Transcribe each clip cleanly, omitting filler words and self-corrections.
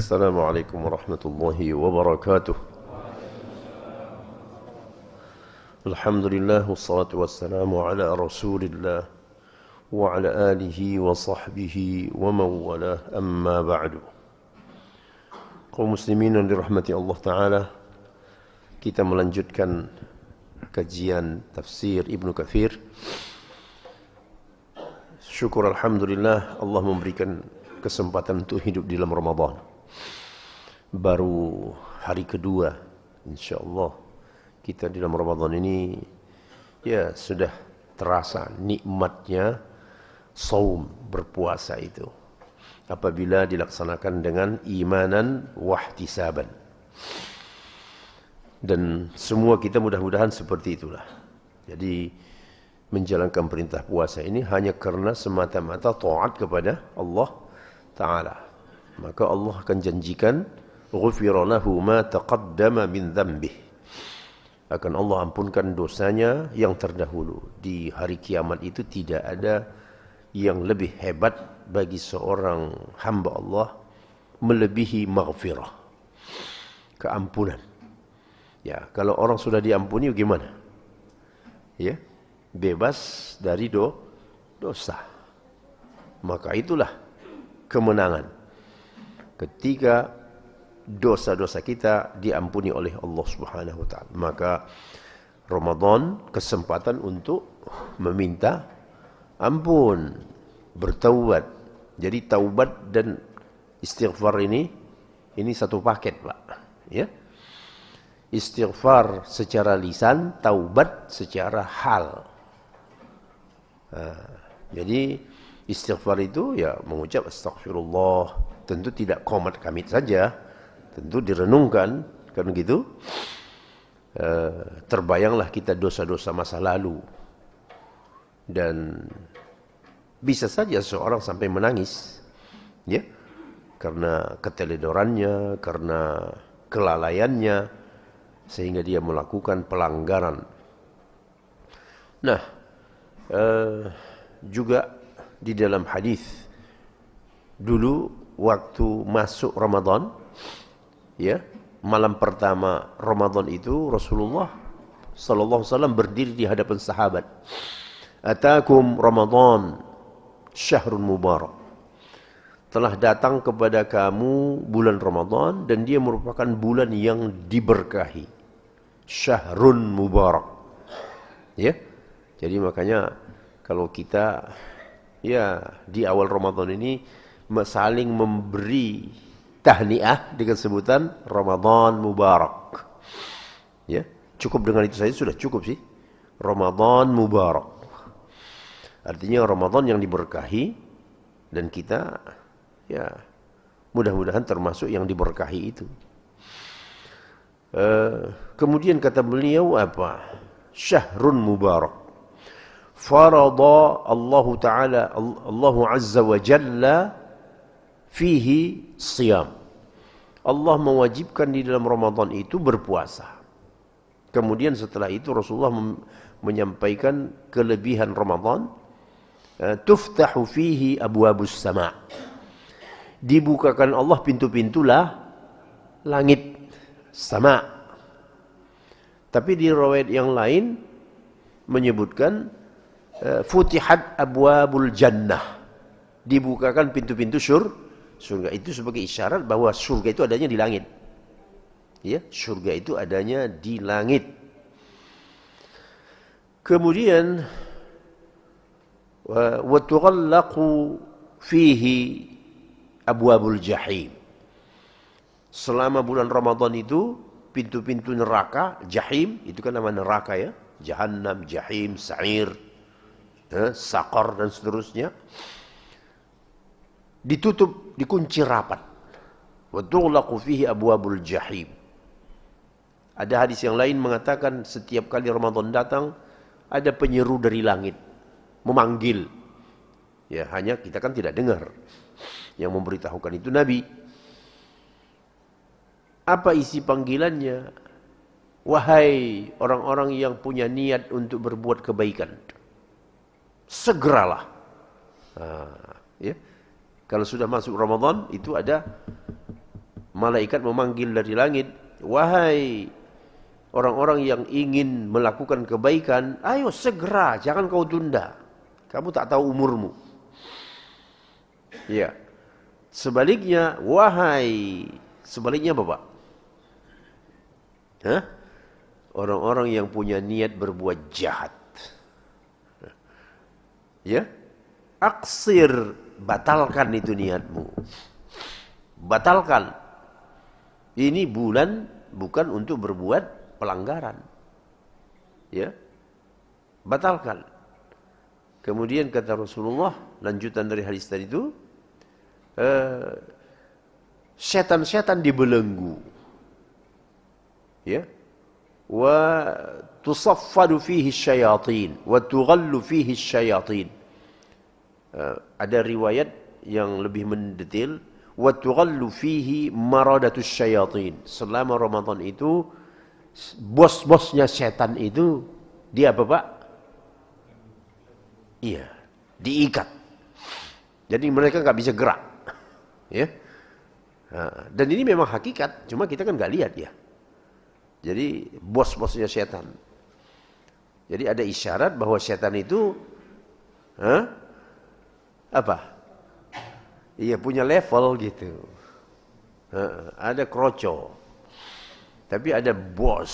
Assalamualaikum warahmatullahi wabarakatuh. Alhamdulillah wassalatu wassalamu ala Rasulillah wa ala alihi wa sahbihi wa man walah, amma ba'du. Kaum muslimin yang dirahmati Allah Ta'ala, kita melanjutkan kajian tafsir Ibnu Katsir. Syukur alhamdulillah Allah memberikan kesempatan untuk hidup di dalam Ramadan. Baru hari kedua insyaallah kita di dalam Ramadan ini, ya sudah terasa nikmatnya saum, berpuasa itu apabila dilaksanakan dengan imanan wahtisaban. Dan semua kita mudah-mudahan seperti itulah. Jadi menjalankan perintah puasa ini hanya karena semata-mata taat kepada Allah Ta'ala. Maka Allah akan janjikan ghufira lahu ma taqaddama min dhanbih. Akan Allah ampunkan dosanya yang terdahulu. Di hari kiamat itu tidak ada yang lebih hebat bagi seorang hamba Allah melebihi maghfirah, keampunan. Ya, kalau orang sudah diampuni bagaimana? Ya, bebas dari dosa. Maka itulah kemenangan ketika dosa-dosa kita diampuni oleh Allah Subhanahu wa taala. Maka Ramadan kesempatan untuk meminta ampun, bertaubat. Jadi taubat dan istighfar ini satu paket, Pak, ya. Istighfar secara lisan, taubat secara hal. Jadi istighfar itu ya mengucap astagfirullah, tentu tidak qomat kamit saja, tentu direnungkan, kan begitu. Terbayanglah kita dosa-dosa masa lalu, dan bisa saja seorang sampai menangis, ya, karena keteledorannya, karena kelalaiannya, sehingga dia melakukan pelanggaran. Nah, juga di dalam hadis dulu waktu masuk Ramadan, ya, malam pertama Ramadan itu Rasulullah sallallahu alaihi wasallam berdiri di hadapan sahabat. Atakum Ramadan syahrun mubarak. Telah datang kepada kamu bulan Ramadan dan dia merupakan bulan yang diberkahi. Syahrun mubarak. Ya. Jadi makanya kalau kita ya di awal Ramadan ini saling memberi tahniah dengan sebutan Ramadan mubarak. Ya, cukup dengan itu saja sudah cukup sih. Ramadan mubarak. Artinya Ramadan yang diberkahi, dan kita ya mudah-mudahan termasuk yang diberkahi itu. Kemudian kata beliau apa? Syahrun mubarak. Farada Allah Ta'ala, Allah Azza wa Jalla fihi siyam. Allah mewajibkan di dalam Ramadan itu berpuasa. Kemudian setelah itu Rasulullah menyampaikan kelebihan Ramadan. Tuftahu fihi abwabus sama'. Dibukakan Allah pintu-pintulah langit sama. Tapi di riwayat yang lain menyebutkan futihat abwabul jannah. Dibukakan pintu-pintu surga. Itu sebagai isyarat bahwa surga itu adanya di langit. Ya, surga itu adanya di langit. Kemudian wa tughallaqu fihi abwabul jahim. Selama bulan Ramadan itu pintu-pintu neraka, jahim, itu kan nama neraka ya, jahannam, jahim, sa'ir, saqar dan seterusnya, ditutup, dikunci rapat. Wa tughlaqu fihi abwabul jahim. Ada hadis yang lain mengatakan setiap kali Ramadan datang ada penyeru dari langit memanggil. Ya, hanya kita kan tidak dengar. Yang memberitahukan itu Nabi. Apa isi panggilannya? Wahai orang-orang yang punya niat untuk berbuat kebaikan, segeralah. Ya. Kalau sudah masuk Ramadan itu ada Malaikat memanggil dari langit, wahai orang-orang yang ingin melakukan kebaikan, ayo segera, jangan kau tunda. Kamu tak tahu umurmu. Ya. Sebaliknya, sebaliknya apa, Pak? Hah? Orang-orang yang punya niat berbuat jahat. Ya? Aksir, batalkan itu niatmu. Batalkan. Ini bulan bukan untuk berbuat pelanggaran. Ya? Batalkan. Kemudian kata Rasulullah, lanjutan dari hadis tadi itu, setan-setan dibelenggu. Ya? Wa tusaffadu fihi syayatin wa tughallu fihi syayatin. Ada riwayat yang lebih mendetail, wa tughallu fihi maradatus syayatin. Selama Ramadan itu bos-bosnya setan itu dia apa, Pak? Iya, diikat. Jadi mereka nggak bisa gerak. Ya. Dan ini memang hakikat, cuma kita kan nggak lihat ya. Jadi bos-bosnya setan. Jadi ada isyarat bahwa setan itu apa? Iya, punya level gitu. Ada kroco. Tapi ada bos.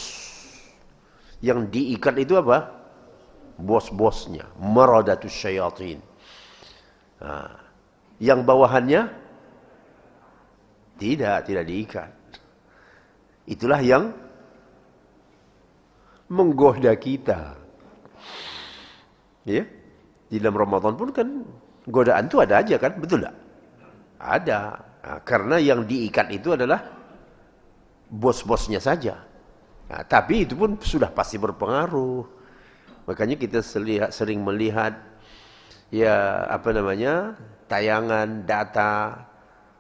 Yang diikat itu apa? Bos-bosnya. Maradatus syayatin. Yang bawahannya tidak diikat. Itulah yang menggoda kita. Ya. Di dalam Ramadan pun kan godaan itu ada aja kan, betul tak? Ada. Nah, karena yang diikat itu adalah bos-bosnya saja. Nah, tapi itu pun sudah pasti berpengaruh. Makanya kita sering melihat ya tayangan data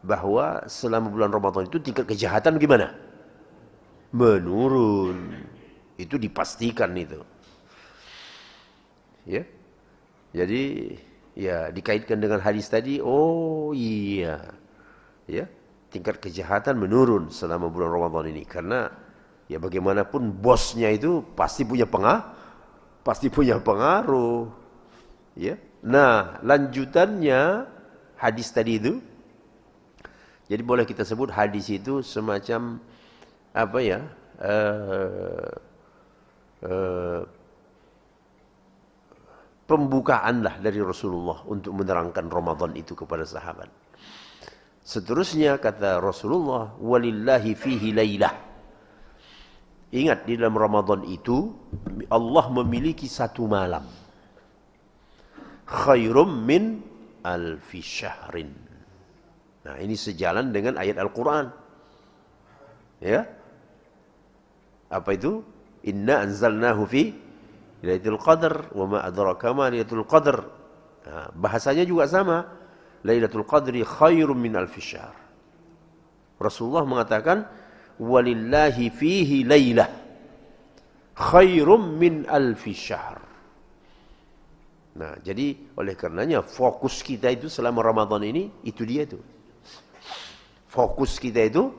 bahwa selama bulan Ramadan itu tingkat kejahatan gimana? Menurun. Itu dipastikan itu. Ya. Jadi ya dikaitkan dengan hadis tadi, oh iya. Ya, tingkat kejahatan menurun selama bulan Ramadan ini karena ya bagaimanapun bosnya itu pasti punya pengaruh. Ya. Nah, lanjutannya hadis tadi itu, jadi boleh kita sebut hadis itu semacam apa ya? Pembukaan lah dari Rasulullah untuk menerangkan Ramadan itu kepada sahabat. Seterusnya kata Rasulullah, walillahi fihi lailah. Ingat, di dalam Ramadan itu Allah memiliki satu malam. Khairum min alfi syahrin. Nah, ini sejalan dengan ayat Al-Quran. Ya. Apa itu? Inna anzalnahu fi Lailatul Qadar wa ma adraka ma Lailatul Qadar. Nah, bahasanya juga sama. Lailatul Qadri khairum min alfi syahr. Rasulullah mengatakan walillahi fihi lailah khairum min alfi syahr. Nah, jadi oleh karenanya fokus kita itu selama Ramadan ini itu dia tuh. Fokus kita itu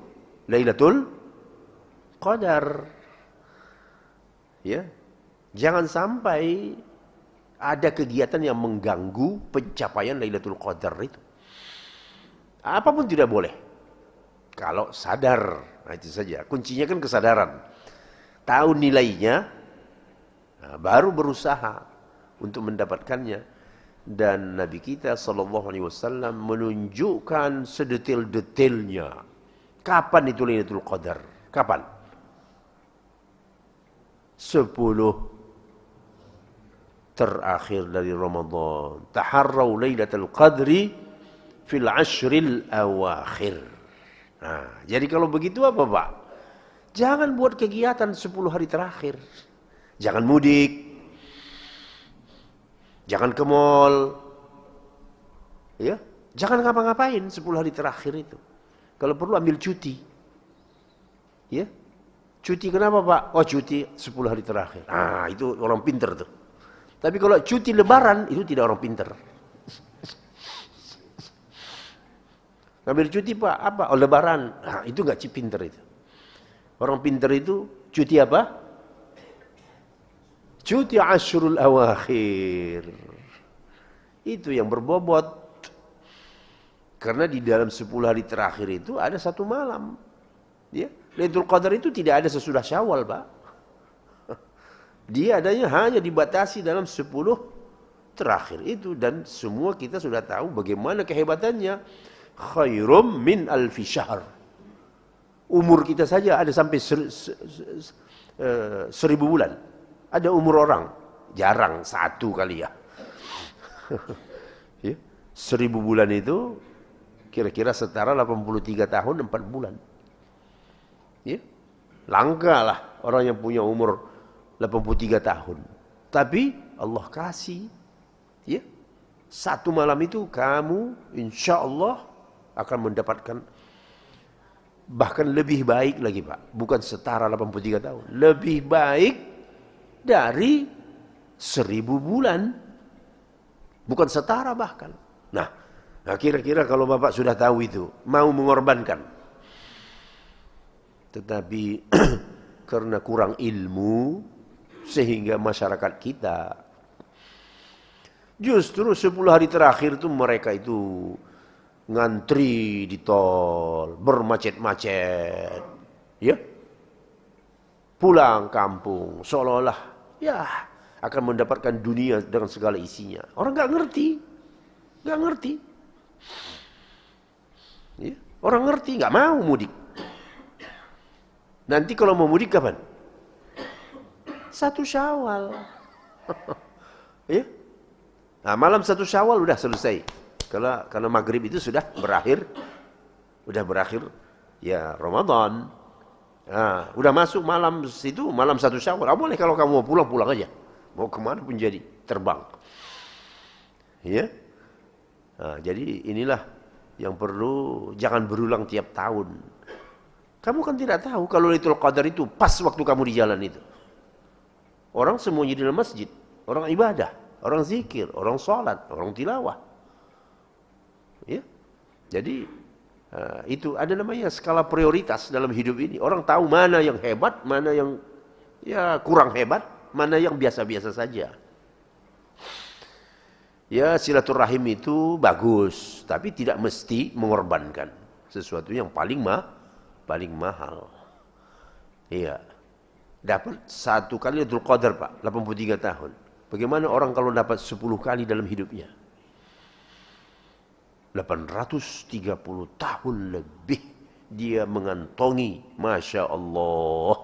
Lailatul Qadar. Ya. Jangan sampai ada kegiatan yang mengganggu pencapaian Lailatul Qadar itu. Apapun tidak boleh. Kalau sadar, nah itu saja. Kuncinya kan kesadaran. Tahu nilainya, nah baru berusaha untuk mendapatkannya. Dan Nabi kita SAW menunjukkan sedetail-detailnya. Kapan itu Lailatul Qadar? Kapan? 10 terakhir dari Ramadan. Taharrau Lailatul Qadri fil ashril awakhir. Nah, jadi kalau begitu apa, Pak? Jangan buat kegiatan 10 hari terakhir. Jangan mudik. Jangan ke mall. Ya, jangan ngapa-ngapain 10 hari terakhir itu. Kalau perlu ambil cuti. Ya. Cuti kenapa, Pak? Oh, cuti 10 hari terakhir. Ah, itu orang pinter tuh. Tapi kalau cuti lebaran, itu tidak orang pinter. Ngambil cuti Pak, apa? Oh, Lebaran. Nah, itu nggak pinter itu. Orang pinter itu cuti apa? Cuti Asyrul Awakhir. Itu yang berbobot. Karena di dalam 10 hari terakhir itu ada satu malam. Ya, Lailatul Qadar itu tidak ada sesudah Syawal, Pak. Dia adanya hanya dibatasi dalam 10 terakhir itu, dan semua kita sudah tahu bagaimana kehebatannya. Khairum min alfi syahr. Umur kita saja ada sampai 1000 bulan. Ada umur orang, jarang satu kali ya. Ya, 1000 bulan itu kira-kira setara 83 tahun 4 bulan. Ya, langka lah orang yang punya umur 83 tahun. Tapi Allah kasih, ya, satu malam itu kamu insya Allah akan mendapatkan bahkan lebih baik lagi Pak. Bukan setara 83 tahun. Lebih baik dari 1000 bulan. Bukan setara bahkan. Nah, kira-kira kalau Bapak sudah tahu itu, mau mengorbankan. Tetapi karena kurang ilmu, sehingga masyarakat kita justru 10 hari terakhir itu mereka itu ngantri di tol, bermacet-macet, ya, pulang kampung seolah-olah ya akan mendapatkan dunia dengan segala isinya. Orang nggak ngerti, ya, orang ngerti nggak mau mudik. Nanti kalau mau mudik kapan? 1 Syawal. Ya. Nah, malam 1 Syawal udah selesai. Karena maghrib itu sudah berakhir ya Ramadan. Nah, udah masuk malam situ, malam 1 Syawal. Boleh kalau kamu mau pulang aja. Mau kemana pun jadi, terbang. Ya. Nah, jadi inilah yang perlu, jangan berulang tiap tahun. Kamu kan tidak tahu kalau Lailatul Qadar itu pas waktu kamu di jalan itu. Orang semuanya di dalam masjid, orang ibadah, orang zikir, orang sholat, orang tilawah. Ya, jadi itu ada namanya skala prioritas dalam hidup ini. Orang tahu mana yang hebat, mana yang ya kurang hebat, mana yang biasa-biasa saja. Ya, silaturahim itu bagus, tapi tidak mesti mengorbankan sesuatu yang paling mahal. Iya. Dapat 1 kali Lailatul Qadar Pak, 83 tahun. Bagaimana orang kalau dapat 10 kali dalam hidupnya? 830 tahun lebih dia mengantongi, Masya Allah.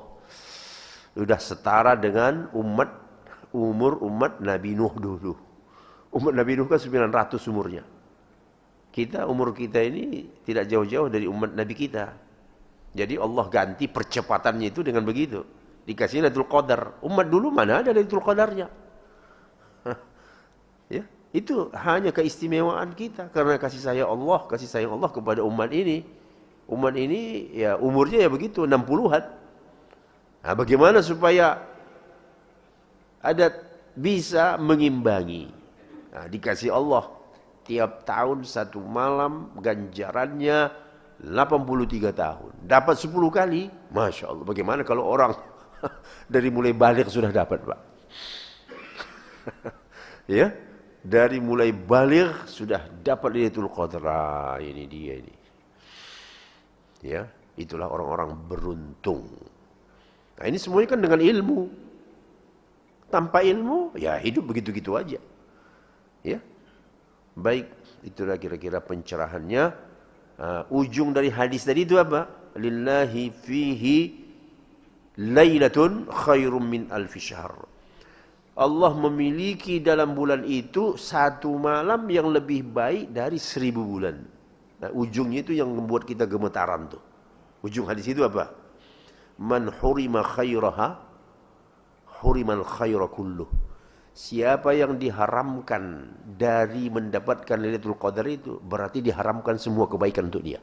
Sudah setara dengan umur umat Nabi Nuh dulu. Umat Nabi Nuh kan 900 umurnya. Umur kita ini tidak jauh-jauh dari umat Nabi kita. Jadi Allah ganti percepatannya itu dengan begitu. Dikasih Lailatul Qadar. Umat dulu mana ada Lailatul Qadarnya? Ya, itu hanya keistimewaan kita karena kasih sayang Allah kepada umat ini. Umat ini ya umurnya ya begitu 60-an. Nah, bagaimana supaya ada bisa mengimbangi? Nah, dikasih Allah tiap tahun 1 malam ganjarannya 83 tahun. Dapat 10 kali. Masya Allah. Bagaimana kalau orang dari mulai balik sudah dapat, Pak? Ya, dari mulai balik sudah dapat Lailatul Qadar. Ini dia ini. Ya, itulah orang-orang beruntung. Nah, ini semuanya kan dengan ilmu. Tanpa ilmu, ya hidup begitu-gitu aja. Ya. Baik, itulah kira-kira pencerahannya. Ujung dari hadis tadi itu apa? Lillahi fihi lailatun khairum min alfi syahr. Allah memiliki dalam bulan itu 1 malam yang lebih baik dari 1000 bulan. Nah, ujungnya itu yang membuat kita gemetaran tuh. Ujung hadis itu apa? Man hurima khairaha hurimal khaira kulluh. Siapa yang diharamkan dari mendapatkan Lailatul Qadar itu berarti diharamkan semua kebaikan untuk dia.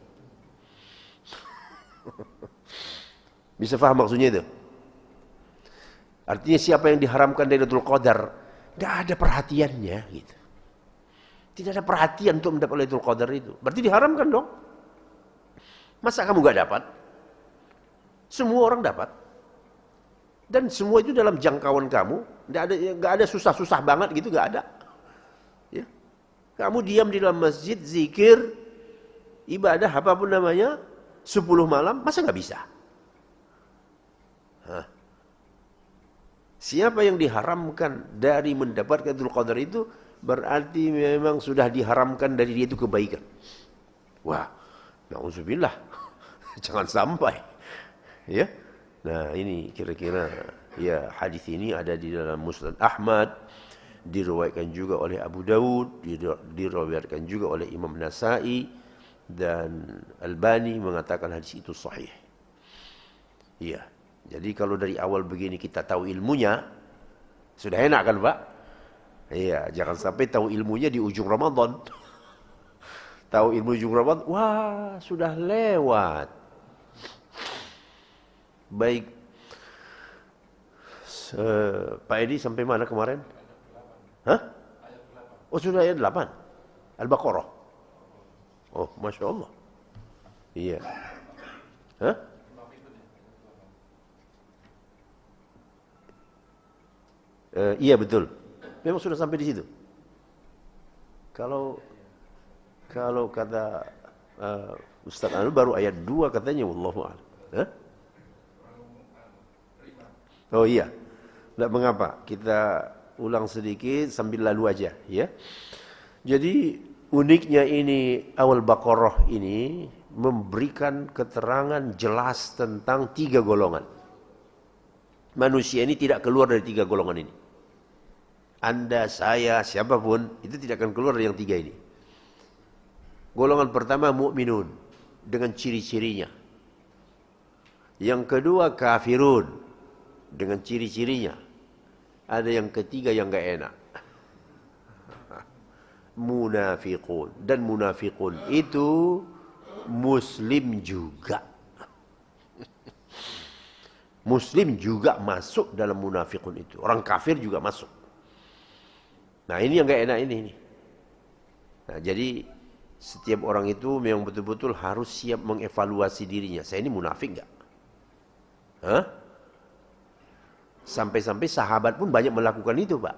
Bisa paham maksudnya itu? Artinya siapa yang diharamkan dari Lailatul Qadar, tidak ada perhatiannya gitu. Tidak ada perhatian untuk mendapat Lailatul Qadar itu. Berarti diharamkan dong. Masa kamu gak dapat? Semua orang dapat. Dan semua itu dalam jangkauan kamu. Gak ada susah-susah banget gitu, gak ada. Ya. Kamu diam di dalam masjid, zikir, ibadah apapun namanya, 10 malam, masa gak bisa? Hah. Siapa yang diharamkan dari mendapatkan Dzul Qadar itu, berarti memang sudah diharamkan dari dia itu kebaikan. Wah, na'udzubillah. Jangan sampai. Ya. Nah, ini kira-kira ya hadis ini ada di dalam Musnad Ahmad, diriwayatkan juga oleh Abu Dawud, diriwayatkan juga oleh Imam Nasa'i, dan Albani mengatakan hadis itu sahih. Iya. Jadi kalau dari awal begini kita tahu ilmunya, sudah enak kan, Pak? Iya, jangan sampai tahu ilmunya di ujung Ramadan. Tahu ilmu ujung Ramadan, wah, sudah lewat. Baik, Pak Edi sampai mana kemarin? Hah? Oh, sudah ayat 8 Al-Baqarah. Oh, Masya Allah. Iya. Hah? Iya betul. Memang sudah sampai di situ. Kalau kata Ustaz Anu baru ayat 2 katanya, wallahu a'lam. Hah? Oh iya, tidak mengapa, kita ulang sedikit sambil lalu aja, ya. Jadi uniknya ini awal Baqarah ini memberikan keterangan jelas tentang 3 golongan. Manusia ini tidak keluar dari 3 golongan ini. Anda, saya, siapapun itu tidak akan keluar dari yang 3 ini. Golongan pertama mukminun dengan ciri-cirinya. Yang kedua kafirun dengan ciri-cirinya. Ada yang ketiga yang gak enak. Munafiqun. Dan munafiqun itu muslim juga. Muslim juga masuk dalam munafiqun itu. Orang kafir juga masuk. Nah, ini yang gak enak ini. Nah, jadi setiap orang itu memang betul-betul harus siap mengevaluasi dirinya. Saya ini munafik gak? Hah? Sampai-sampai sahabat pun banyak melakukan itu, Pak.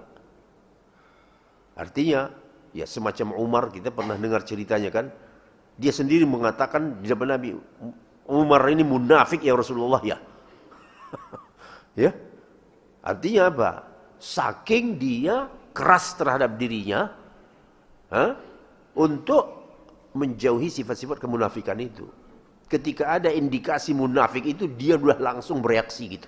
Artinya, ya semacam Umar, kita pernah dengar ceritanya kan. Dia sendiri mengatakan di depan Nabi, Umar ini munafik ya Rasulullah ya. Ya. Artinya apa? Saking dia keras terhadap dirinya, untuk menjauhi sifat-sifat kemunafikan itu. Ketika ada indikasi munafik itu, dia sudah langsung bereaksi gitu.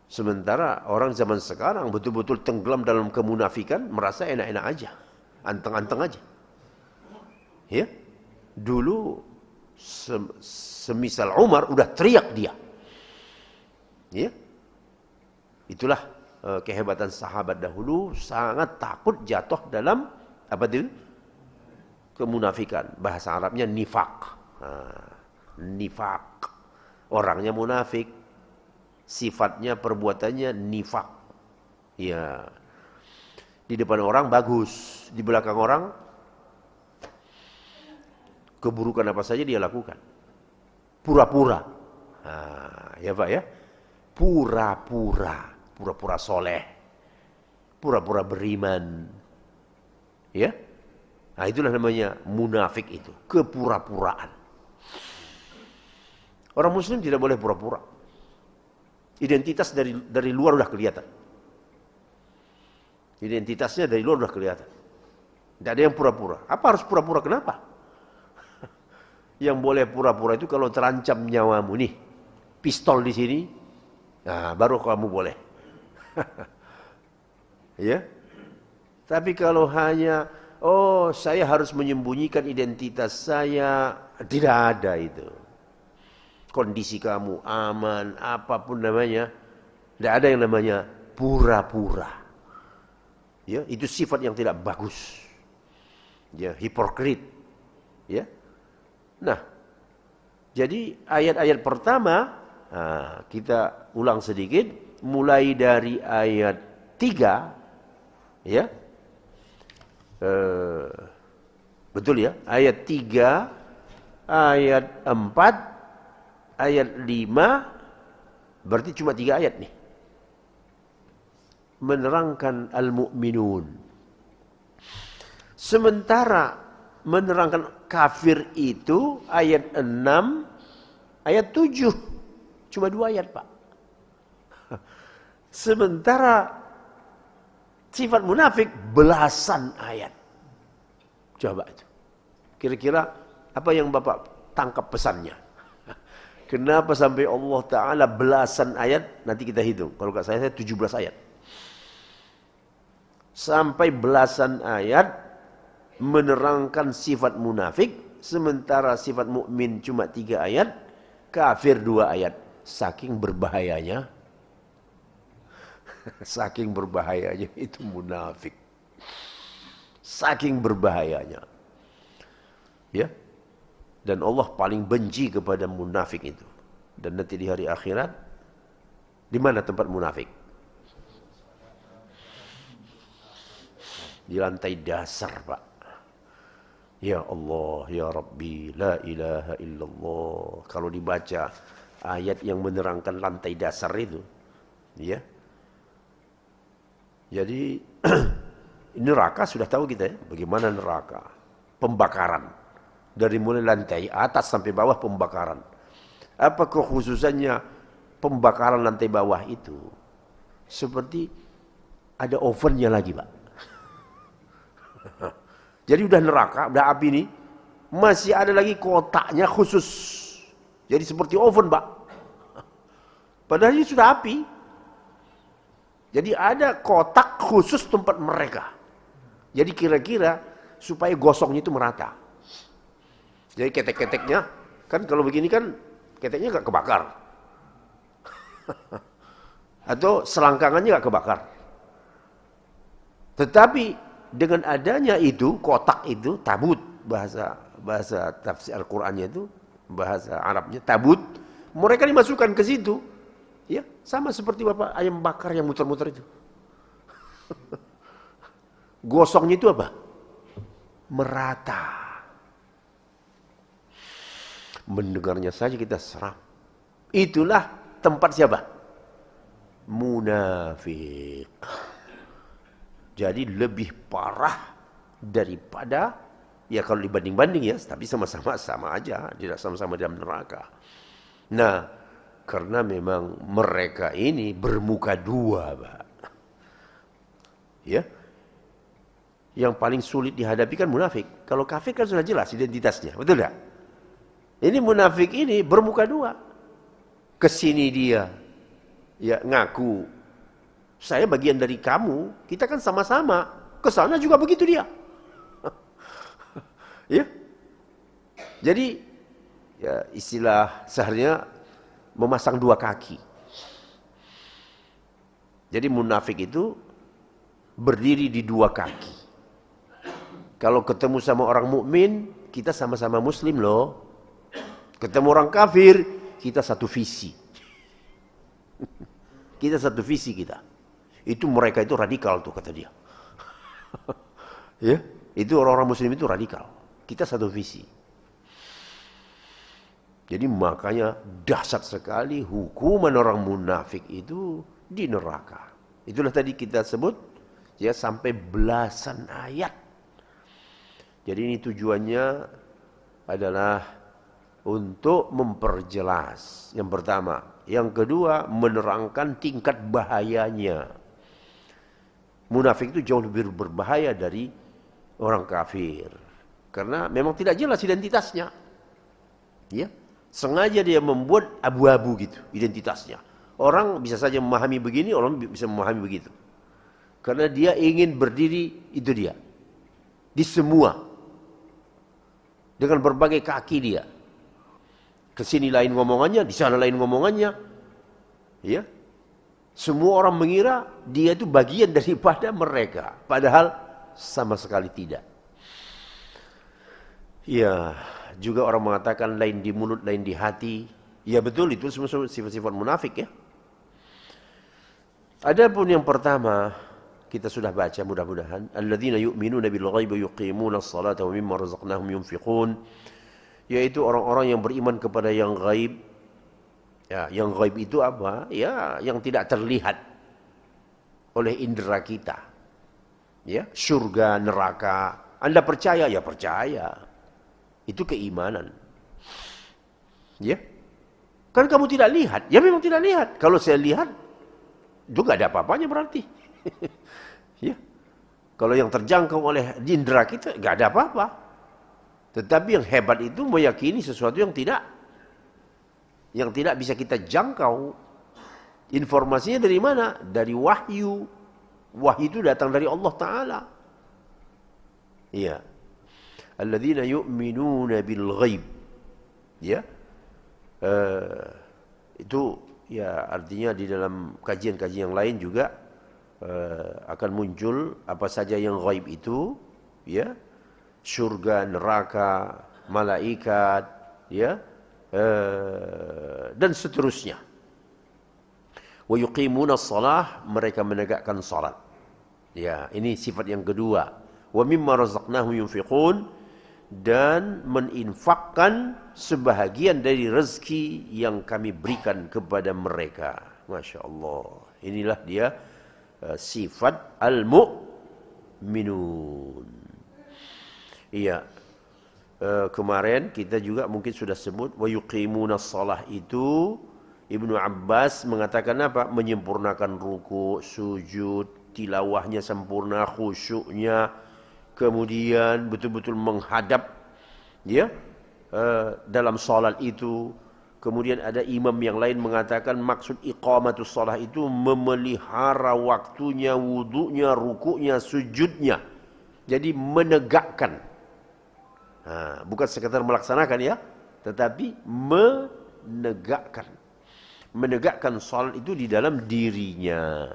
Sementara orang zaman sekarang betul-betul tenggelam dalam kemunafikan, merasa enak-enak aja, anteng-anteng aja. Ya, dulu semisal Umar udah teriak dia. Ya, itulah kehebatan sahabat dahulu, sangat takut jatuh dalam apa itu? Kemunafikan. Bahasa Arabnya nifak. Nifak. Orangnya munafik. Sifatnya, perbuatannya nifak. Ya. Di depan orang bagus, di belakang orang keburukan apa saja dia lakukan. Pura-pura. Ya Pak ya. Pura-pura. Pura-pura soleh. Pura-pura beriman. Ya. Nah, itulah namanya munafik itu, kepura-puraan. Orang muslim tidak boleh pura-pura. Identitas dari luar udah kelihatan. Identitasnya dari luar udah kelihatan. Tidak ada yang pura-pura. Apa harus pura-pura? Kenapa? Yang boleh pura-pura itu kalau terancam nyawamu nih, pistol di sini, nah baru kamu boleh. Ya. Tapi kalau hanya saya harus menyembunyikan identitas saya, tidak ada itu. Kondisi kamu aman, apapun namanya, tidak ada yang namanya pura-pura. Ya, itu sifat yang tidak bagus. Ya, hipokrit. Ya. Nah, jadi ayat-ayat pertama, kita ulang sedikit, mulai dari ayat 3, ya. Betul ya, ayat 3 ayat 4, ayat 5, berarti cuma 3 ayat nih. Menerangkan al-mu'minun. Sementara menerangkan kafir itu ayat 6, ayat 7. Cuma 2 ayat, Pak. Sementara sifat munafik belasan ayat. Coba itu. Kira-kira apa yang Bapak tangkap pesannya? Kenapa sampai Allah Ta'ala belasan ayat? Nanti kita hitung. Kalau nggak saya 17 ayat. Sampai belasan ayat menerangkan sifat munafik. Sementara sifat mukmin cuma 3 ayat. Kafir 2 ayat. Saking berbahayanya. Saking berbahayanya itu munafik. Saking berbahayanya. Ya. Dan Allah paling benci kepada munafik itu. Dan nanti di hari akhirat, di mana tempat munafik? Di lantai dasar, Pak. Ya Allah, ya Rabbi, la ilaha illallah. Kalau dibaca ayat yang menerangkan lantai dasar itu, ya. Jadi neraka sudah tahu kita ya, bagaimana neraka. Pembakaran. Dari mulai lantai atas sampai bawah pembakaran. Apa kekhususannya pembakaran lantai bawah itu? Seperti ada ovennya lagi, Pak. Jadi udah neraka, udah api nih. Masih ada lagi kotaknya khusus. Jadi seperti oven, Pak. Padahal ini sudah api. Jadi ada kotak khusus tempat mereka. Jadi kira-kira supaya gosongnya itu merata. Jadi ketek-keteknya, kan kalau begini kan keteknya gak kebakar. Atau selangkangannya gak kebakar. Tetapi dengan adanya itu, kotak itu, tabut, bahasa tafsir Al-Qur'annya itu, bahasa Arabnya, tabut, mereka dimasukkan ke situ. Ya, sama seperti Bapak ayam bakar yang muter-muter itu. Gosongnya itu apa? Merata. Mendengarnya saja kita seram. Itulah tempat siapa? Munafik. Jadi lebih parah daripada, ya kalau dibanding-banding ya, tapi sama aja, tidak sama-sama dalam neraka. Nah, karena memang mereka ini bermuka dua, Pak. Ya. Yang paling sulit dihadapi kan munafik. Kalau kafir kan sudah jelas identitasnya, betul tidak? Ini munafik ini bermuka dua. Kesini dia, ya ngaku, saya bagian dari kamu, kita kan sama-sama. Kesana juga begitu dia. Ya. Jadi, ya istilah seharusnya memasang 2 kaki. Jadi munafik itu berdiri di 2 kaki. Kalau ketemu sama orang mukmin, kita sama-sama muslim loh. Ketemu orang kafir, kita satu visi. Kita satu visi kita. Itu mereka itu radikal tuh kata dia. Ya, itu orang-orang muslim itu radikal. Kita satu visi. Jadi makanya dahsyat sekali hukuman orang munafik itu di neraka. Itulah tadi kita sebut ya sampai belasan ayat. Jadi ini tujuannya adalah untuk memperjelas yang pertama, yang kedua menerangkan tingkat bahayanya. Munafik itu jauh lebih berbahaya dari orang kafir karena memang tidak jelas identitasnya. Ya, sengaja dia membuat abu-abu gitu identitasnya. Orang bisa saja memahami begini, orang bisa memahami begitu. Karena dia ingin berdiri itu dia di semua dengan berbagai kaki dia. Kesini lain ngomongannya, di sana lain ngomongannya. Ya. Semua orang mengira dia itu bagian daripada mereka. Padahal sama sekali tidak. Ya, juga orang mengatakan lain di mulut, lain di hati. Ya betul, itu semua sifat-sifat munafik ya. Adapun yang pertama, kita sudah baca mudah-mudahan. Alladzina yu'minuna bil ghaibi yuqimuna as-salata wa mimma razaqnahum yunfiqun. yaitu orang-orang yang beriman kepada yang gaib. Ya, yang gaib itu apa? Ya, yang tidak terlihat oleh indera kita. Ya, surga, neraka. Anda percaya? Ya percaya. Itu keimanan. Ya. Kan kamu tidak lihat. Ya memang tidak lihat. Kalau saya lihat, juga ada apa-apanya berarti. Ya. Kalau yang terjangkau oleh indera kita, nggak ada apa-apa. Tetapi yang hebat itu meyakini sesuatu yang tidak bisa kita jangkau. Informasinya dari mana? Dari wahyu. Wahyu itu datang dari Allah Ta'ala. Iya. Alladzina yu'minuna bil ghaib. Ya. Itu ya artinya di dalam kajian-kajian yang lain juga akan muncul apa saja yang ghaib itu, ya. Surga, neraka, malaikat, ya, dan seterusnya. Wa yuqimuna shalah, mereka menegakkan salat. Ya, ini sifat yang kedua. Wa mimma razaqnahum yunfiqun, dan meninfakkan sebahagian dari rezeki yang kami berikan kepada mereka. Masya Allah. Inilah dia sifat al-mu'minun. Iya. Kemarin kita juga mungkin sudah sebut wa yuqimuna shalah itu Ibnu Abbas mengatakan apa? Menyempurnakan ruku, sujud, tilawahnya sempurna, khusyuknya, kemudian betul-betul menghadap, ya, dalam salat itu. Kemudian ada imam yang lain mengatakan maksud iqamatus shalah itu memelihara waktunya, wudunya, rukunya, sujudnya. Jadi menegakkan. Bukan sekedar melaksanakan, ya, tetapi menegakkan. Menegakkan salat itu di dalam dirinya.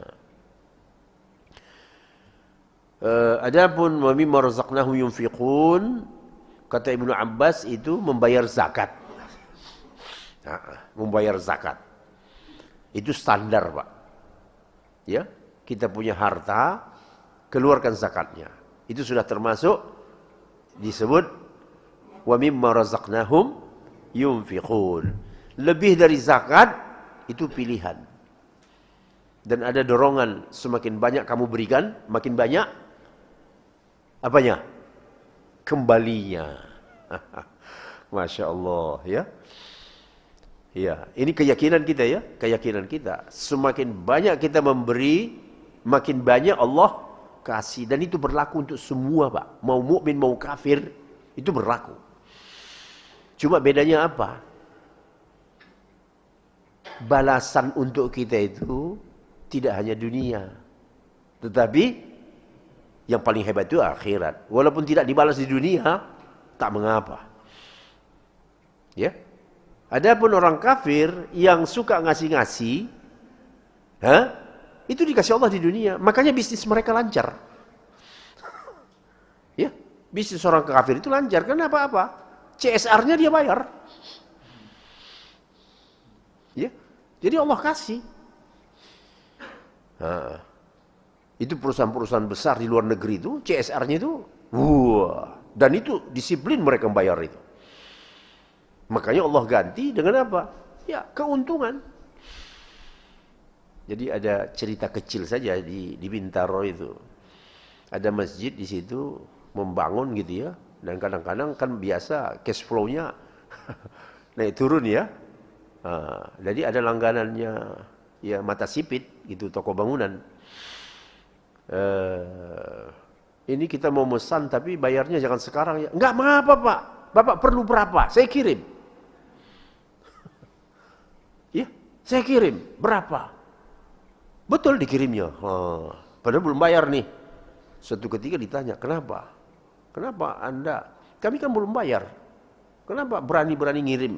Adapun wa mimma razaqnahum yunfiqun, kata Ibnu Abbas itu membayar zakat. Membayar zakat. Itu standar, Pak. Ya, kita punya harta, keluarkan zakatnya. Itu sudah termasuk disebut wa mimma razaqnahum yunfiqun. Lebih dari zakat itu pilihan. Dan ada dorongan, semakin banyak kamu berikan, makin banyak apanya? Kembalinya. Masya Allah, ya. Ya, ini keyakinan kita, ya, keyakinan kita. Semakin banyak kita memberi, makin banyak Allah kasih. Dan itu berlaku untuk semua, Pak. Mau mukmin mau kafir, itu berlaku. Cuma bedanya apa? Balasan untuk kita itu tidak hanya dunia, tetapi yang paling hebat itu akhirat. Walaupun tidak dibalas di dunia, tak mengapa. Ya. Adapun orang kafir yang suka ngasih-ngasih, itu dikasih Allah di dunia. Makanya bisnis mereka lancar. Ya, bisnis orang kafir itu lancar. Kenapa? Apa? CSR-nya dia bayar. Ya. Jadi Allah kasih. Itu perusahaan-perusahaan besar di luar negeri itu, CSR-nya itu, wah, dan itu disiplin mereka membayar itu. Makanya Allah ganti dengan apa? Ya, keuntungan. Jadi ada cerita kecil saja di Bintaro itu. Ada masjid di situ membangun gitu, ya. Dan kadang-kadang kan biasa cash flow-nya naik turun, ya. Jadi ada langganannya, ya, mata sipit gitu, toko bangunan. Ini kita mau mesan tapi bayarnya jangan sekarang, ya. Enggak apa-apa, Pak. Bapak perlu berapa? Saya kirim. Ya, saya kirim. Berapa? Betul dikirimnya. Padahal belum bayar nih. Suatu ketika ditanya, kenapa? Kenapa Anda? Kami kan belum bayar. Kenapa berani-berani ngirim?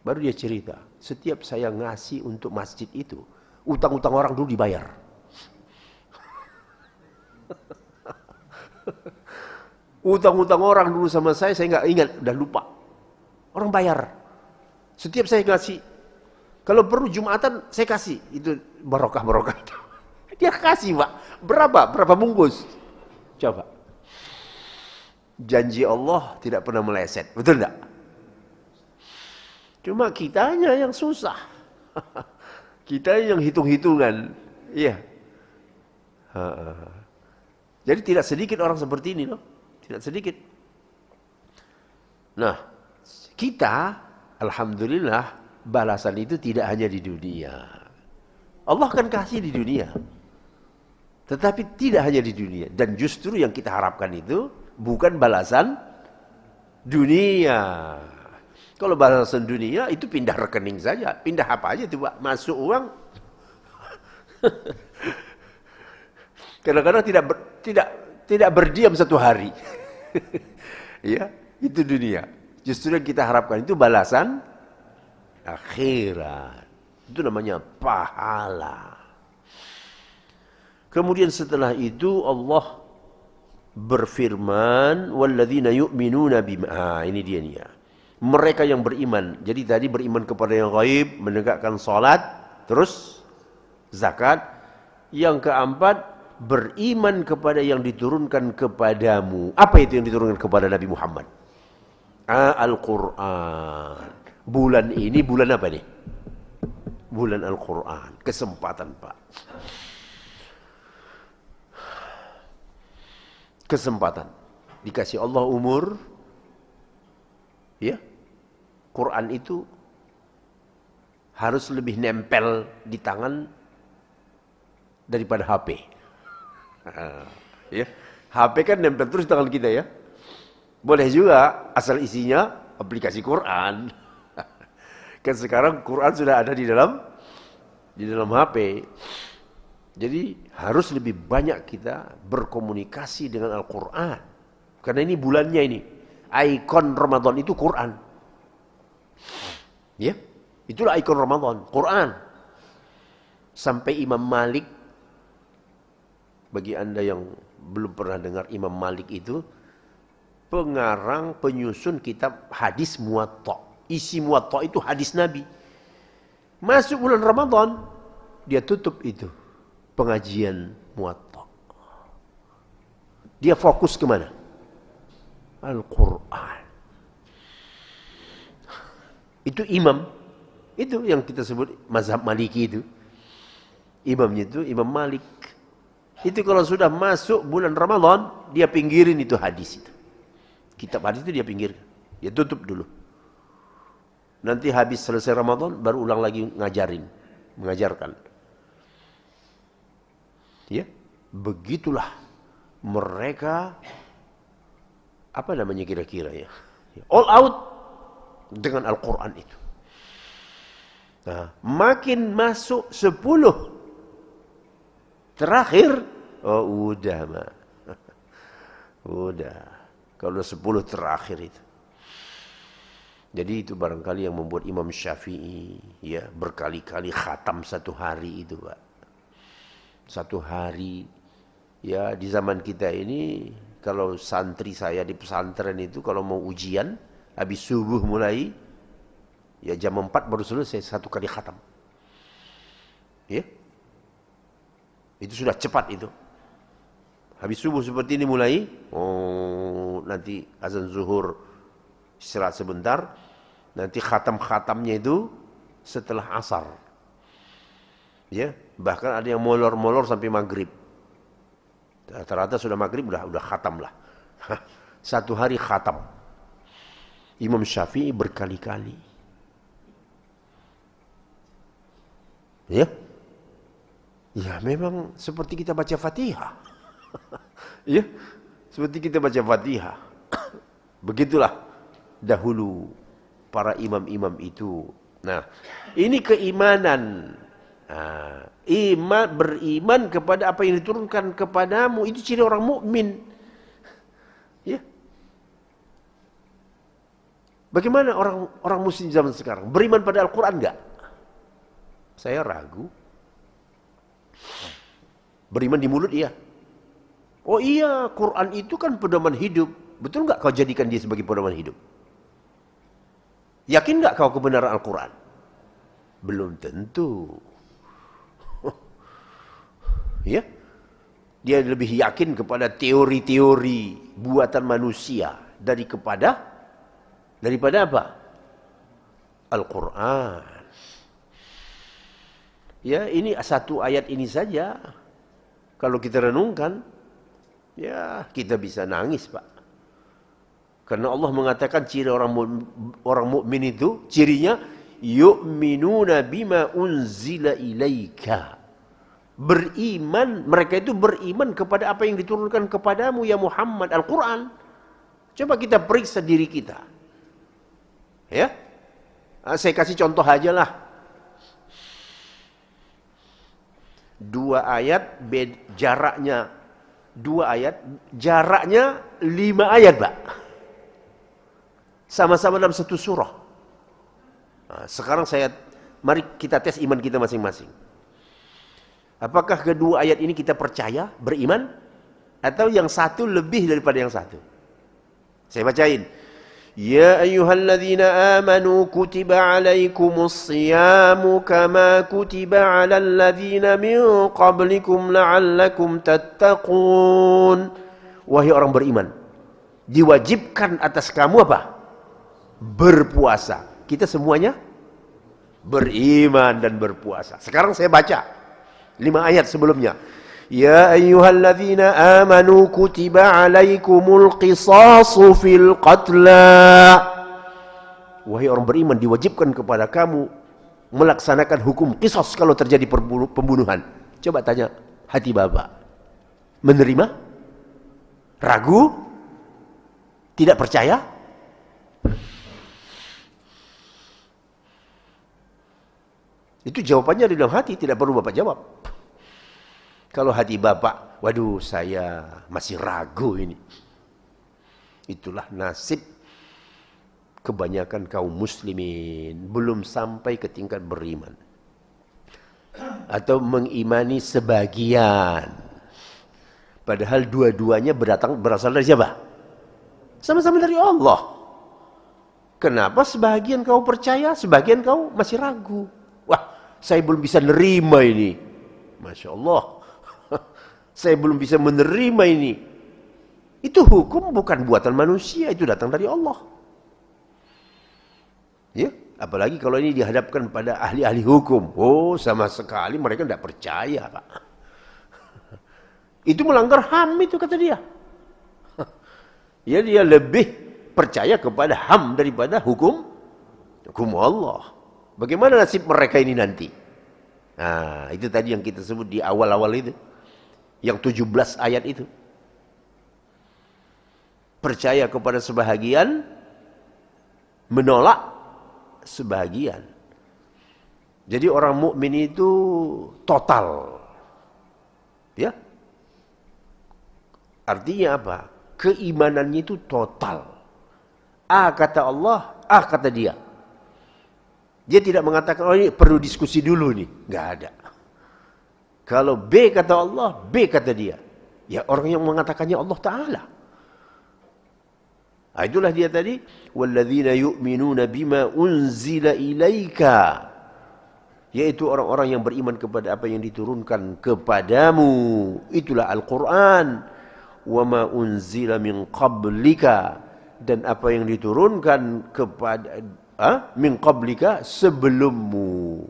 Baru dia cerita, setiap saya ngasih untuk masjid itu, utang-utang orang dulu dibayar. Utang-utang orang dulu sama saya nggak ingat, udah lupa. Orang bayar. Setiap saya ngasih, kalau perlu Jumatan saya kasih, itu barokah-barokah. Dia kasih, Pak. Berapa bungkus? Coba. Janji Allah tidak pernah meleset. Betul enggak? Cuma kitanya yang susah. Kita yang hitung-hitungan. Iya. Jadi tidak sedikit orang seperti ini loh. Tidak sedikit. Nah, kita alhamdulillah balasan itu tidak hanya di dunia. Allah kan kasih di dunia. Tetapi tidak hanya di dunia. Dan justru yang kita harapkan itu bukan balasan dunia. Kalau balasan dunia itu pindah rekening saja. Pindah apa aja itu Pak. Masuk uang. Kadang-kadang tidak berdiam satu hari. Ya, itu dunia. Justru yang kita harapkan itu balasan akhirat. Itu namanya pahala. Kemudian setelah itu Allah berfirman, walladzina yu'minuna bima. Ini dia nih ya. Mereka yang beriman. Jadi tadi beriman kepada yang gaib, menegakkan salat, terus zakat. Yang keempat, beriman kepada yang diturunkan kepadamu. Apa itu yang diturunkan kepada Nabi Muhammad? Al-Quran. Bulan ini bulan apa nih? Bulan Al-Quran. Kesempatan Pak. Kesempatan. Dikasih Allah umur. Ya. Quran itu harus lebih nempel di tangan daripada HP. Ya. HP kan nempel terus di tangan kita ya. Boleh juga asal isinya aplikasi Quran. Kan sekarang Quran sudah ada di dalam HP. Jadi harus lebih banyak kita berkomunikasi dengan Al-Quran. Karena ini bulannya ini. Ikon Ramadan itu Quran. Ya, itulah ikon Ramadan, Quran. Sampai Imam Malik, bagi Anda yang belum pernah dengar Imam Malik itu, pengarang penyusun kitab hadis Muwatta. Isi Muwatta itu hadis Nabi. Masuk bulan Ramadan, dia tutup itu pengajian Muwatta. Dia fokus kemana? Al-Quran. Itu imam. Itu yang kita sebut mazhab Maliki itu. Imamnya itu Imam Malik. Itu kalau sudah masuk bulan Ramadan, dia pinggirin itu hadis itu. Kitab hadis itu dia pinggirkan. Dia tutup dulu. Nanti habis selesai Ramadan, baru ulang lagi mengajarkan. Ya, begitulah mereka, apa namanya kira-kira ya, all out dengan Al-Quran itu. Nah, makin masuk 10 terakhir, oh udah mah, udah. Kalau 10 terakhir itu. Jadi itu barangkali yang membuat Imam Syafi'i ya berkali-kali khatam satu hari itu Pak. Satu hari ya di zaman kita ini, kalau santri saya di pesantren itu kalau mau ujian habis subuh mulai ya jam 4 baru selesai satu kali khatam. Ya. Itu sudah cepat itu. Habis subuh seperti ini mulai, nanti azan zuhur istirahat sebentar, nanti khatam-khatamnya itu setelah asar. Ya, bahkan ada yang molor-molor sampai maghrib. Rata-rata sudah maghrib udah khatam lah. Satu hari khatam. Imam Syafi'i berkali-kali. Ya. Ya memang seperti kita baca Fatihah. Ya, seperti kita baca Fatihah. Begitulah dahulu para imam-imam itu. Nah, ini keimanan. Nah, beriman kepada apa yang diturunkan kepadamu, itu ciri orang mukmin. Ya. Bagaimana orang muslim zaman sekarang? Beriman pada Al-Quran enggak? Saya ragu. Beriman di mulut iya. Oh iya, Quran itu kan pedoman hidup. Betul enggak kau jadikan dia sebagai pedoman hidup? Yakin enggak kau kebenaran Al-Quran? Belum tentu. Ya. Dia lebih yakin kepada teori-teori buatan manusia daripada apa? Al-Quran. Ya, ini satu ayat ini saja. Kalau kita renungkan, ya kita bisa nangis, Pak. Karena Allah mengatakan ciri orang mukmin itu, cirinya yu'minuna bima unzila ilaika. Beriman, mereka itu beriman kepada apa yang diturunkan kepadamu ya Muhammad, Al-Quran. Coba kita periksa diri kita. Ya, saya kasih contoh aja lah. 2 ayat, jaraknya 2 ayat, jaraknya 5 ayat, Pak. Sama-sama dalam satu surah. Nah, sekarang mari kita tes iman kita masing-masing. Apakah kedua ayat ini kita percaya, beriman? Atau yang satu lebih daripada yang satu? Saya bacain. Ya ayyuhalladzina amanu kutiba alaikumus siyamu kama kutiba alal ladzina min qablikum la'allakum tattaqun. Wahai orang beriman, diwajibkan atas kamu apa? Berpuasa. Kita semuanya beriman dan berpuasa. Sekarang saya baca 5 ayat sebelumnya. Ya ayyuhalladzina amanu kutiba alaikumul qisasu fil qatla. Wahai orang beriman, diwajibkan kepada kamu melaksanakan hukum qisas kalau terjadi pembunuhan. Coba tanya hati Bapak. Menerima? Ragu? Tidak percaya? Itu jawabannya di dalam hati, tidak perlu Bapak jawab. Kalau hati Bapak, waduh saya masih ragu ini. Itulah nasib kebanyakan kaum muslimin, belum sampai ke tingkat beriman. Atau mengimani sebagian. Padahal dua-duanya berasal dari siapa? Sama-sama dari Allah. Kenapa sebagian kau percaya, sebagian kau masih ragu? Wah, saya belum bisa nerima ini. Masya Allah. Saya belum bisa menerima ini. Itu hukum bukan buatan manusia, itu datang dari Allah. Ya, apalagi kalau ini dihadapkan pada ahli-ahli hukum. Oh, sama sekali mereka tidak percaya, Pak. Itu melanggar HAM itu kata dia. Ya, dia lebih percaya kepada HAM daripada hukum Allah. Bagaimana nasib mereka ini nanti? Nah, itu tadi yang kita sebut di awal-awal itu. Yang 17 ayat itu. Percaya kepada sebahagian, menolak sebahagian. Jadi orang mukmin itu total. Ya. Artinya apa? Keimanannya itu total. A kata Allah, A kata dia. Dia tidak mengatakan, oh ini perlu diskusi dulu nih. Nggak ada. Kalau B kata Allah, B kata dia. Ya orang yang mengatakannya Allah Ta'ala. Nah, itulah dia tadi. وَالَّذِينَ يُؤْمِنُونَ بِمَا أُنْزِلَ إِلَيْكَ. Yaitu orang-orang yang beriman kepada apa yang diturunkan kepadamu. Itulah Al-Quran. وَمَا أُنْزِلَ مِنْ قَبْلِكَ. Dan apa yang diturunkan kepada min qablika, sebelummu.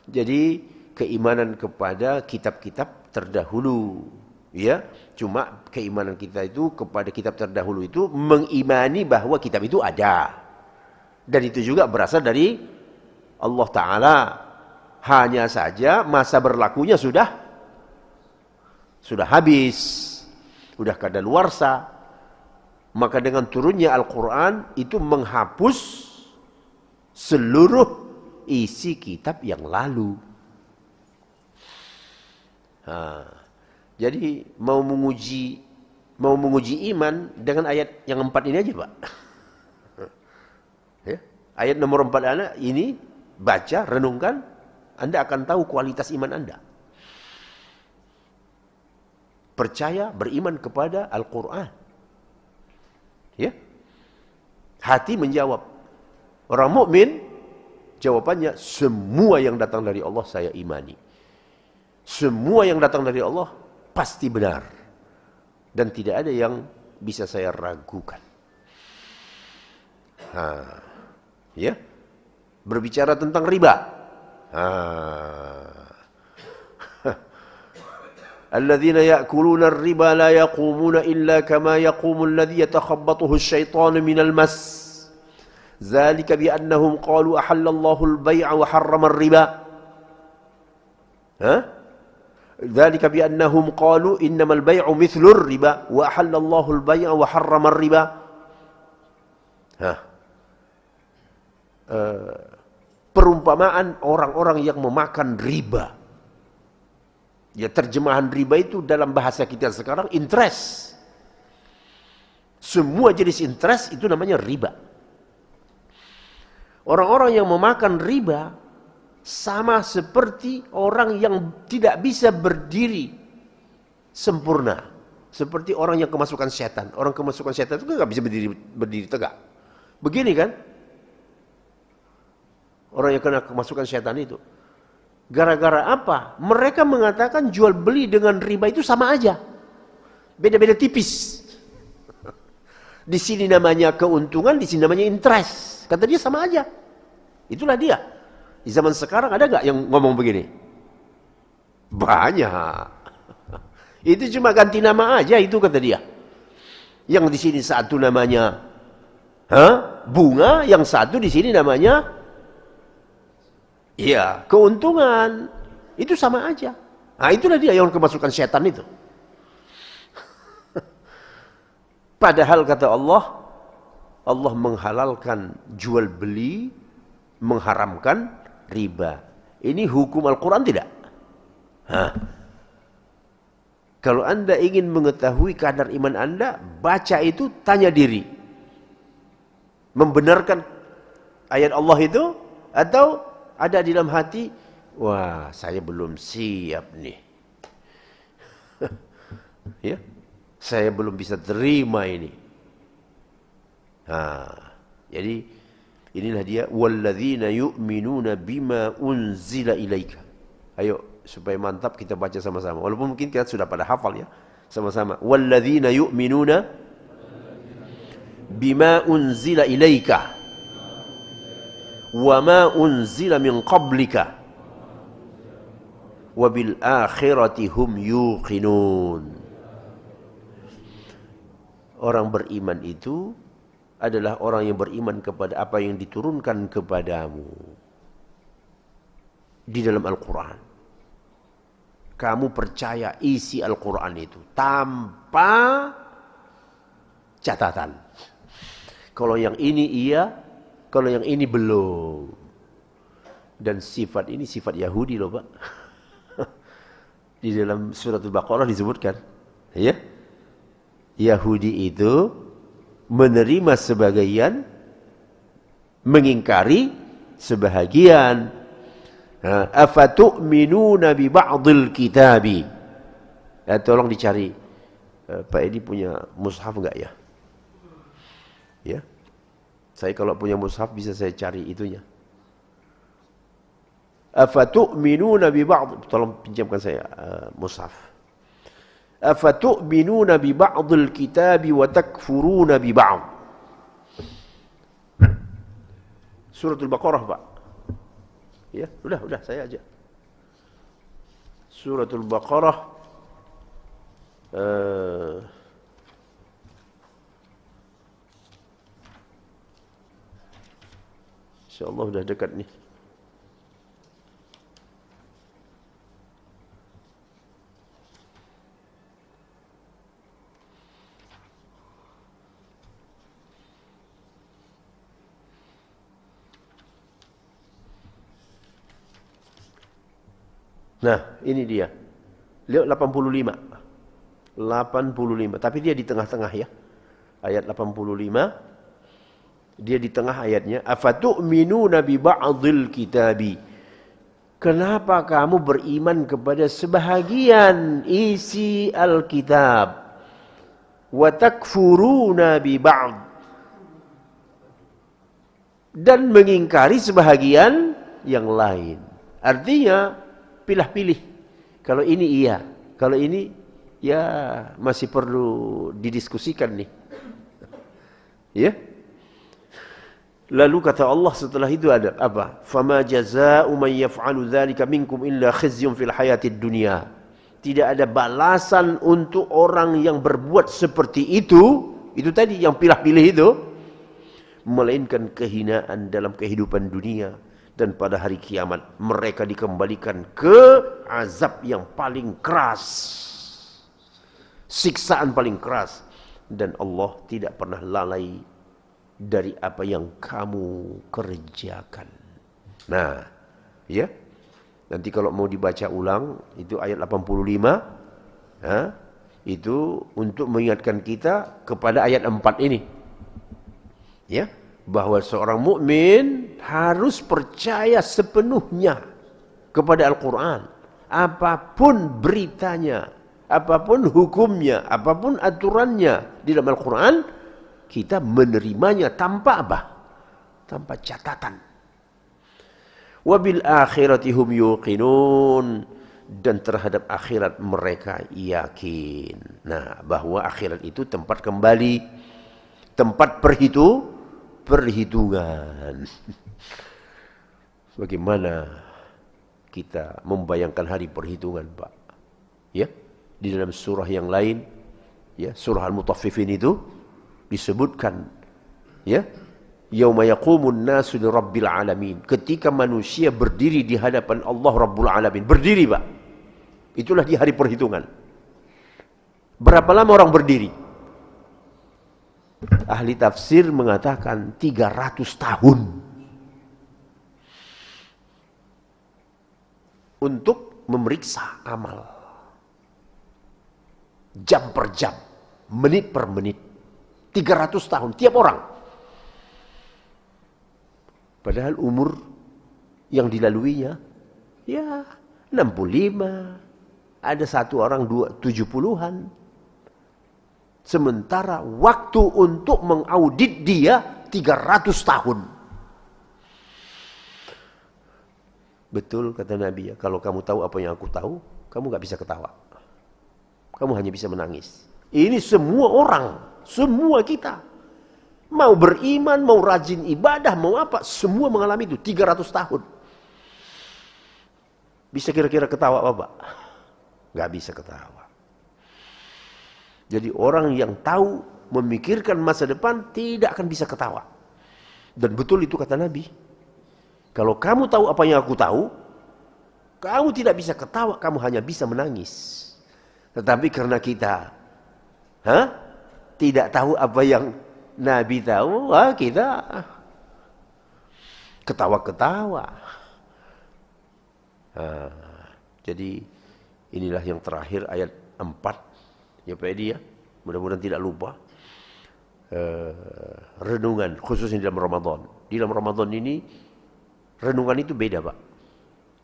Jadi keimanan kepada kitab-kitab terdahulu, ya. Cuma keimanan kita itu kepada kitab terdahulu itu mengimani bahwa kitab itu ada. Dan itu juga berasal dari Allah Ta'ala. Hanya saja masa berlakunya sudah habis. Sudah kadaluarsa. Maka dengan turunnya Al-Quran itu menghapus seluruh isi kitab yang lalu. Jadi mau menguji iman dengan ayat yang 4 ini aja, Pak. Ya, ayat nomor 4 ini baca, renungkan, Anda akan tahu kualitas iman Anda. Percaya, beriman kepada Al-Quran. Ya, hati menjawab. Orang mukmin jawabannya semua yang datang dari Allah saya imani. Semua yang datang dari Allah pasti benar. Dan tidak ada yang bisa saya ragukan. Ya, berbicara tentang riba. Alladzina ya'kuluna ar-riba la yaqumuna illa kama yaqumu alladhi yatakhabbathu asy-syaitanu minal mas. Dzalika bi annahum qalu ahallallahu al-bai'a wa harrama ar-riba. Dzalika bi annahum qalu innamal bai'u mithlu ar-riba wa ahallallahu al-bai'a wa harrama ar-riba. Perumpamaan orang-orang yang memakan riba. Ya, terjemahan riba itu dalam bahasa kita sekarang interest. Semua jenis interest itu namanya riba. Orang-orang yang memakan riba sama seperti orang yang tidak bisa berdiri sempurna. Seperti orang yang kemasukan setan. Orang kemasukan setan itu nggak bisa berdiri tegak. Begini kan? Orang yang kena kemasukan setan itu. Gara-gara apa? Mereka mengatakan jual beli dengan riba itu sama aja. Beda-beda tipis. Di sini namanya keuntungan, di sini namanya interest. Kata dia sama aja. Itulah dia. Di zaman sekarang ada gak yang ngomong begini? Banyak. Itu cuma ganti nama aja itu kata dia. Yang di sini satu namanya bunga, yang satu di sini namanya keuntungan. Itu sama aja. Nah, itulah dia yang kemasukan setan itu. Padahal kata Allah, Allah menghalalkan jual beli, mengharamkan riba. Ini hukum Al-Quran tidak? Kalau Anda ingin mengetahui kadar iman Anda, baca itu, tanya diri. Membenarkan ayat Allah itu, atau ada di dalam hati, wah saya belum siap nih. Ya, saya belum bisa terima ini. Jadi inilah dia, walladzina yu'minuna bima unzila ilaika. Ayo supaya mantap kita baca sama-sama. Walaupun mungkin kita sudah pada hafal ya. Sama-sama. Walladzina yu'minuna bima unzila ilaika wa ma unzila min qablika wa bil akhirati hum yuqinun. Orang beriman itu adalah orang yang beriman kepada apa yang diturunkan kepadamu di dalam Al-Quran. Kamu percaya isi Al-Quran itu tanpa catatan. Kalau yang ini iya, kalau yang ini belum. Dan sifat ini sifat Yahudi loh Pak. Di dalam surat Al-Baqarah disebutkan. Ya, Yahudi itu menerima sebagian, mengingkari sebahagian. Afatu'minuna bi ba'dil kitabi. Tolong dicari. Pak Edi punya mushaf enggak ya? Ya. Saya kalau punya mushaf bisa saya cari itunya. Afatu'minuna bi ba'd. Tolong pinjamkan saya mushaf. Afatu'minuna bi ba'dil kitabi wa takfuruna bi ba'd. Suratul Baqarah, Pak. Ya, udah saya aja. Suratul Baqarah insyaallah udah dekat nih. Nah, ini dia. Lihat 85. 85. Tapi dia di tengah-tengah ya. Ayat 85. Dia di tengah ayatnya. Afatu'minuna bi ba'dil kitabi. Kenapa kamu beriman kepada sebahagian isi Alkitab? Wa takfuruna bi ba'd. Dan mengingkari sebahagian yang lain. Artinya pilih-pilih. Kalau ini iya, kalau ini ya masih perlu didiskusikan nih. Ya. Lalu kata Allah setelah itu ada apa? Fama jazaa'u man yaf'alu dzalika minkum illa khizyun fil hayatid dunya. Tidak ada balasan untuk orang yang berbuat seperti itu tadi yang pilih-pilih itu, melainkan kehinaan dalam kehidupan dunia, dan pada hari kiamat mereka dikembalikan ke azab yang paling keras, siksaan paling keras, dan Allah tidak pernah lalai dari apa yang kamu kerjakan. Nah, ya. Nanti kalau mau dibaca ulang itu ayat 85, itu untuk mengingatkan kita kepada ayat 4 ini. Ya, bahwa seorang mukmin harus percaya sepenuhnya kepada Al-Qur'an. Apapun beritanya, apapun hukumnya, apapun aturannya di dalam Al-Qur'an, kita menerimanya tanpa apa? Tanpa catatan. Wabil akhirati hum yuqinun, dan terhadap akhirat mereka yakin. Nah, bahwa akhirat itu tempat kembali, tempat perhitungan. Bagaimana kita membayangkan hari perhitungan, Pak? Ya, di dalam surah yang lain, ya, surah Al-Mutaffifin itu disebutkan, ya, yauma yaqumun nasu lirabbil alamin, ketika manusia berdiri di hadapan Allah Rabbul Alamin. Berdiri, Pak. Itulah di hari perhitungan. Berapa lama orang berdiri? Ahli tafsir mengatakan 300 tahun. Untuk memeriksa amal. Jam per jam, menit per menit. 300 tahun tiap orang. Padahal umur yang dilaluinya ya 65. Ada satu orang 70-an. Sementara waktu untuk mengaudit dia 300 tahun. Betul kata Nabi ya, kalau kamu tahu apa yang aku tahu, kamu gak bisa ketawa. Kamu hanya bisa menangis. Ini semua orang, semua kita. Mau beriman, mau rajin ibadah, mau apa, semua mengalami itu 300 tahun. Bisa kira-kira ketawa apa, Pak? Gak bisa ketawa. Jadi orang yang tahu, memikirkan masa depan, tidak akan bisa ketawa. Dan betul itu kata Nabi. Kalau kamu tahu apa yang aku tahu, kamu tidak bisa ketawa, kamu hanya bisa menangis. Tetapi karena kita tidak tahu apa yang Nabi tahu, kita ketawa-ketawa. Jadi inilah yang terakhir ayat 4. Ya Pak Edi ya, mudah-mudahan tidak lupa. Renungan khususnya di dalam Ramadan. Di dalam Ramadan ini renungan itu beda, Pak.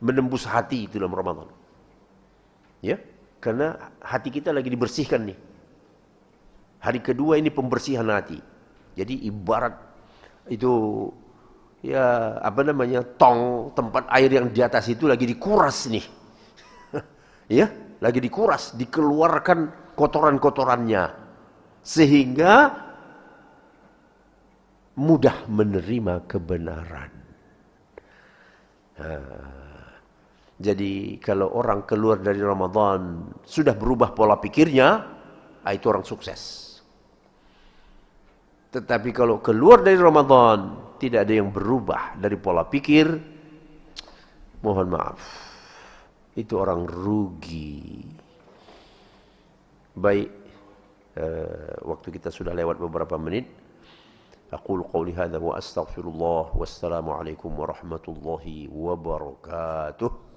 Menembus hati itu dalam Ramadan. Ya, karena hati kita lagi dibersihkan nih. Hari kedua ini pembersihan hati. Jadi ibarat itu ya apa namanya, tong, tempat air yang di atas itu lagi dikuras nih. Ya, lagi dikuras, dikeluarkan kotoran-kotorannya sehingga mudah menerima kebenaran. Jadi kalau orang keluar dari Ramadan sudah berubah pola pikirnya, itu orang sukses. Tetapi kalau keluar dari Ramadan tidak ada yang berubah dari pola pikir, mohon maaf, itu orang rugi. Baik, waktu kita sudah lewat beberapa menit. Aqulu qawli hadza wa astaghfirullah, wassalamu alaikum warahmatullahi wabarakatuh.